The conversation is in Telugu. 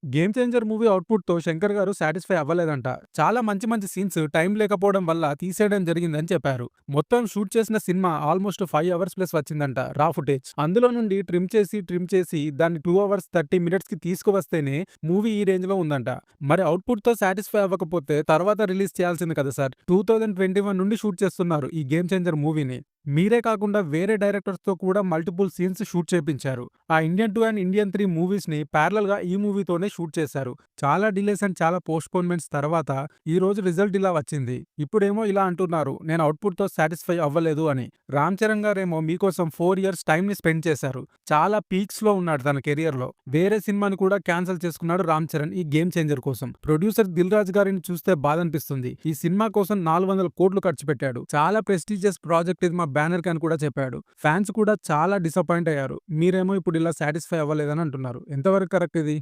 'గేమ్ చేంజర్' మూవీ అవుట్‌పుట్‌తో శంకర్ గారు సాటిస్ఫై అవ్వలేదంట. చాలా మంచి మంచి సీన్స్ టైం లేకపోవడం వల్ల తీసేయడం జరిగిందని చెప్పారు. మొత్తం షూట్ చేసిన సినిమా ఆల్మోస్ట్ 5 అవర్స్ ప్లస్ వచ్చిందంట రా ఫుటేజ్. అందులో నుండి ట్రిమ్ చేసి దాన్ని 2 అవర్స్ 30 మినిట్స్‌కి తీసుకువస్తేనే మూవీ ఈ రేంజ్‌లో ఉందంట. మరి అవుట్‌పుట్‌తో సాటిస్ఫై అవ్వకపోతే తర్వాత రిలీజ్ చేయాల్సింది కదా సార్. 2021 నుండి షూట్ చేస్తున్నారు ఈ 'గేమ్ చేంజర్' మూవీని. మీరే కాకుండా వేరే డైరెక్టర్స్‌తో కూడా మల్టిపుల్ సీన్స్ షూట్ చేపించారు. ఆ 'ఇండియన్ 2' అండ్ 'ఇండియన్ 3' మూవీస్‌ని ప్యారలల్‌గా ఈ మూవీతోనే షూట్ చేశారు. చాలా డిలేస్ అండ్ చాలా పోస్ట్‌పోన్‌మెంట్స్ తర్వాత ఈ రోజు రిజల్ట్ ఇలా వచ్చింది. ఇప్పుడేమో ఇలా అంటున్నారు నేను అవుట్‌పుట్‌తో సాటిస్ఫై అవ్వలేదు అని. రామ్ చరణ్ గారేమో మీకోసం 4 ఇయర్స్ టైమ్‌ని స్పెండ్ చేశారు. చాలా పీక్స్‌లో ఉన్నాడు తన కెరియర్‌లో. వేరే సినిమాని కూడా క్యాన్సెల్ చేసుకున్నాడు రామ్ చరణ్ ఈ 'గేమ్ చేంజర్' కోసం. ప్రొడ్యూసర్ దిల్ రాజు గారిని చూస్తే బాధనిపిస్తుంది. ఈ సినిమా కోసం 400 కోట్లు ఖర్చు పెట్టాడు. చాలా ప్రెస్టీజియస్ ప్రాజెక్ట్ ఇది మా బ్యానర్‌కి అని కూడా చెప్పాడు. ఫ్యాన్స్ కూడా చాలా డిసప్పాయింట్ అయ్యారు. మీరేమో ఇప్పుడు ఇలా సాటిస్ఫై అవ్వలేదని అంటున్నారు. ఎంతవరకు కరెక్ట్ ఇది?